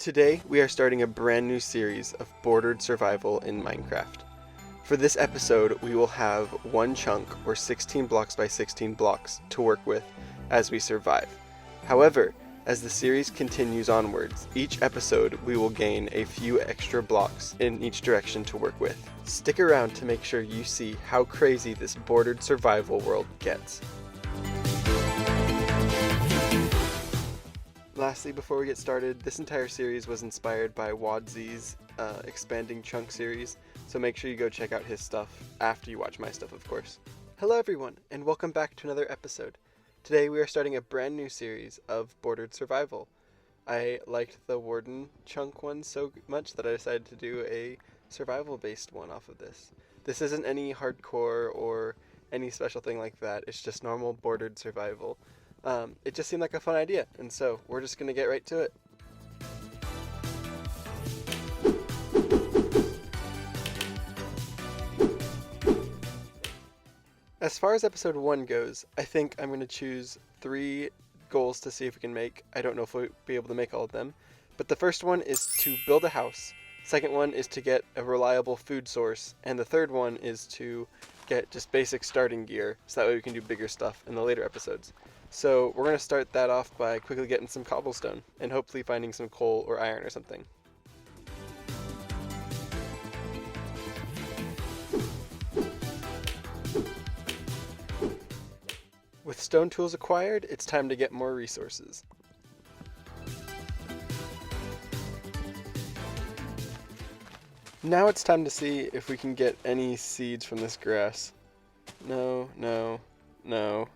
Today, we are starting a brand new series of bordered survival in Minecraft. For this episode, we will have one chunk, or 16 blocks by 16 blocks, to work with as we survive. However, as the series continues onwards, each episode we will gain a few extra blocks in each direction to work with. Stick around to make sure you see how crazy this bordered survival world gets. Lastly, before we get started, this entire series was inspired by Wadz's Expanding Chunk series, so make sure you go check out his stuff after you watch my stuff, of course. Hello everyone, and welcome back to another episode. Today we are starting a brand new series of bordered survival. I liked the Warden chunk one so much that I decided to do a survival-based one off of this. This isn't any hardcore or any special thing like that, it's just normal bordered survival. It just seemed like a fun idea, and so we're just going to get right to it. As far as episode 1 goes, I think I'm going to choose 3 goals to see if we can make. I don't know if we'll be able to make all of them, but the first one is to build a house, second one is to get a reliable food source, and the third one is to get just basic starting gear, so that way we can do bigger stuff in the later episodes. So we're going to start that off by quickly getting some cobblestone, and hopefully finding some coal or iron or something. With stone tools acquired, it's time to get more resources. Now it's time to see if we can get any seeds from this grass. No. No.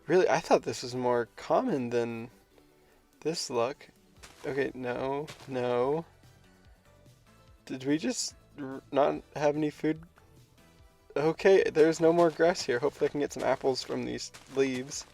Really, I thought this was more common than this luck. Okay, no. Did we just not have any food? Okay, there's no more grass here. Hopefully I can get some apples from these leaves.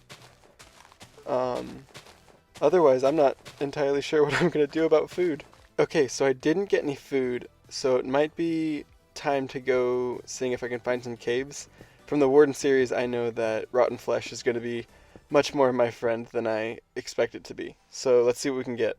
Otherwise, I'm not entirely sure what I'm going to do about food. Okay, so I didn't get any food, so it might be time to go seeing if I can find some caves. From the Warden series, I know that rotten flesh is going to be much more my friend than I expect it to be. So let's see what we can get.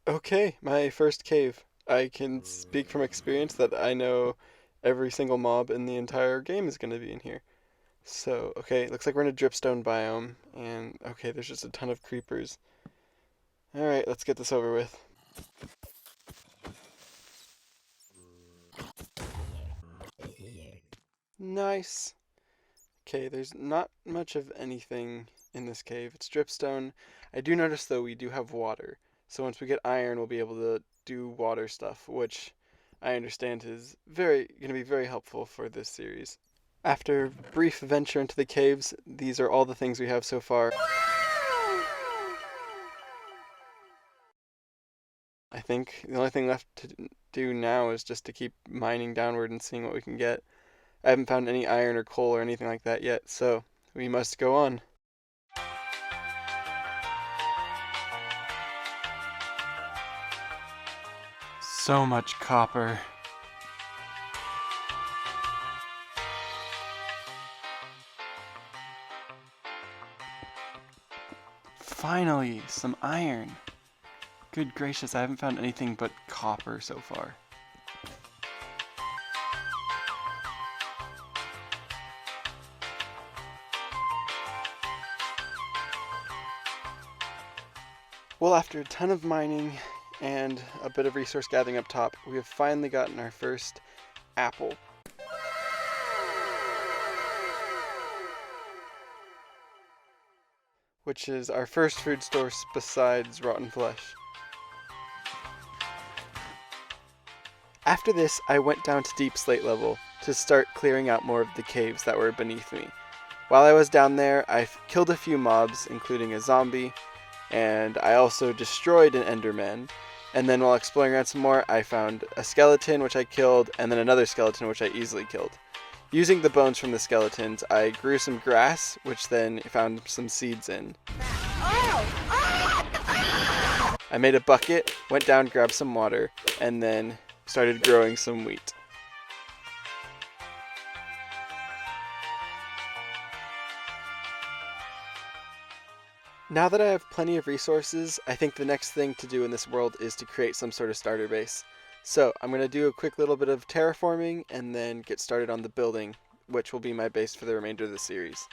Okay, my first cave. I can speak from experience that I know every single mob in the entire game is going to be in here. So, okay, looks like we're in a dripstone biome, and okay, there's just a ton of creepers. Alright, let's get this over with. Nice! Okay, there's not much of anything in this cave. It's dripstone. I do notice, though, we do have water. So once we get iron, we'll be able to do water stuff, which I understand is going to be very helpful for this series. After a brief venture into the caves, these are all the things we have so far. I think the only thing left to do now is just to keep mining downward and seeing what we can get. I haven't found any iron or coal or anything like that yet, so we must go on. So much copper. Finally, some iron. Good gracious, I haven't found anything but copper so far. Well, after a ton of mining and a bit of resource gathering up top, we have finally gotten our first apple. Which is our first food source besides rotten flesh. After this, I went down to deep slate level to start clearing out more of the caves that were beneath me. While I was down there, I killed a few mobs, including a zombie, and I also destroyed an enderman. And then while exploring around some more, I found a skeleton, which I killed, and then another skeleton, which I easily killed. Using the bones from the skeletons, I grew some grass, which then found some seeds in. I made a bucket, went down, grabbed some water, and then started growing some wheat. Now that I have plenty of resources, I think the next thing to do in this world is to create some sort of starter base. So I'm going to do a quick little bit of terraforming and then get started on the building, which will be my base for the remainder of the series.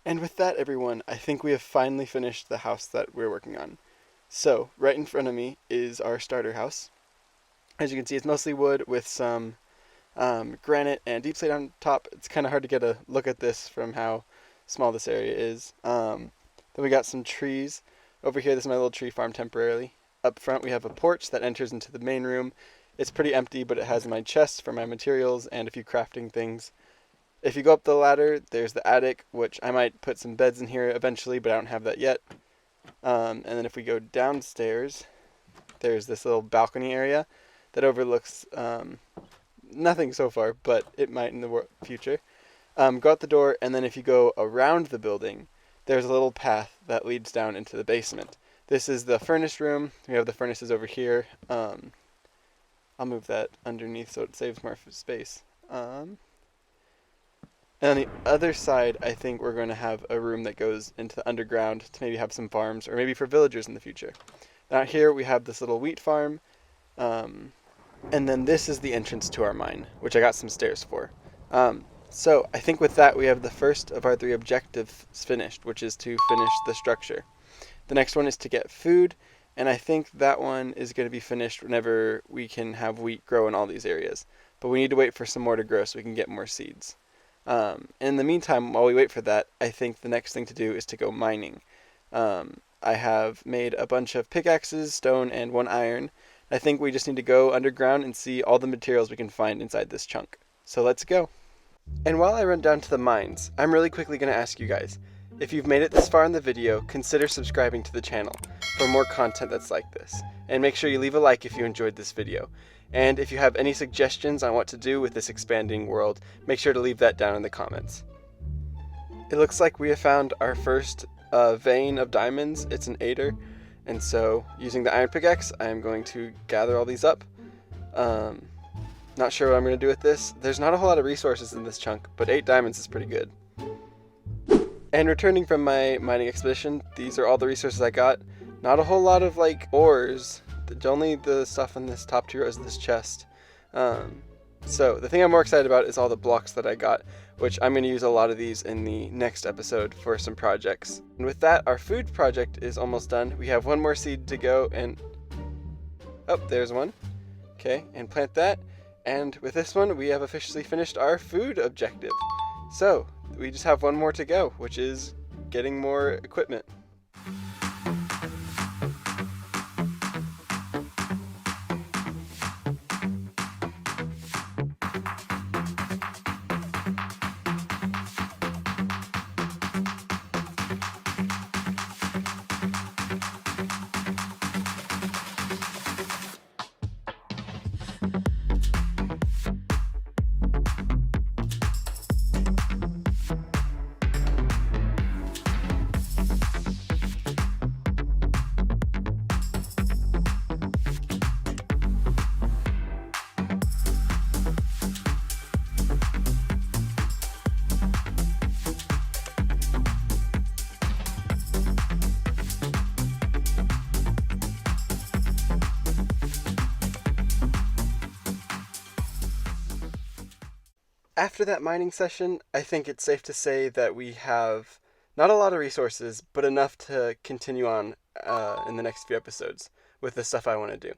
And with that, everyone, I think we have finally finished the house that we're working on. So, right in front of me is our starter house. As you can see, it's mostly wood with some granite and deep slate on top. It's kind of hard to get a look at this from how small this area is. Then we got some trees. Over here, this is my little tree farm temporarily. Up front, we have a porch that enters into the main room. It's pretty empty, but it has my chest for my materials and a few crafting things. If you go up the ladder, there's the attic, which I might put some beds in here eventually, but I don't have that yet. And then if we go downstairs, there's this little balcony area that overlooks nothing so far, but it might in the future. Go out the door, and then if you go around the building, there's a little path that leads down into the basement. This is the furnace room. We have the furnaces over here. I'll move that underneath so it saves more space. And on the other side, I think we're going to have a room that goes into the underground to maybe have some farms, or maybe for villagers in the future. Out here we have this little wheat farm, and then this is the entrance to our mine, which I got some stairs for. So I think with that we have the first of our 3 objectives finished, which is to finish the structure. The next one is to get food, and I think that one is going to be finished whenever we can have wheat grow in all these areas. But we need to wait for some more to grow so we can get more seeds. In the meantime, while we wait for that, I think the next thing to do is to go mining. I have made a bunch of pickaxes, stone, and 1 iron. I think we just need to go underground and see all the materials we can find inside this chunk. So let's go. And while I run down to the mines, I'm really quickly going to ask you guys, if you've made it this far in the video, consider subscribing to the channel for more content that's like this. And make sure you leave a like if you enjoyed this video. And if you have any suggestions on what to do with this expanding world, make sure to leave that down in the comments. It looks like we have found our first vein of diamonds. It's an 8er. And so, using the iron pickaxe, I am going to gather all these up. Not sure what I'm going to do with this. There's not a whole lot of resources in this chunk, but 8 diamonds is pretty good. And returning from my mining expedition, these are all the resources I got. Not a whole lot of, ores. Only the stuff in this top 2 rows of this chest. So the thing I'm more excited about is all the blocks that I got, which I'm going to use a lot of these in the next episode for some projects. And with that, our food project is almost done. We have 1 more seed to go, and oh, there's one. Okay, and plant that. And with this one, we have officially finished our food objective. So we just have 1 more to go, which is getting more equipment. After that mining session, I think it's safe to say that we have not a lot of resources, but enough to continue on in the next few episodes with the stuff I want to do.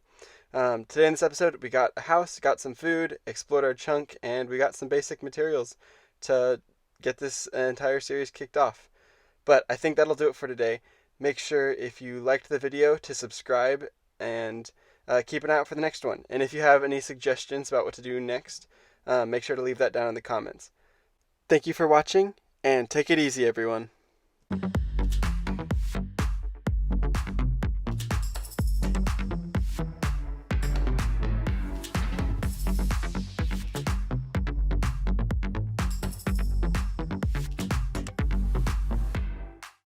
Today in this episode, we got a house, got some food, explored our chunk, and we got some basic materials to get this entire series kicked off. But I think that'll do it for today. Make sure if you liked the video to subscribe and keep an eye out for the next one. And if you have any suggestions about what to do next, make sure to leave that down in the comments. Thank you for watching, and take it easy, everyone.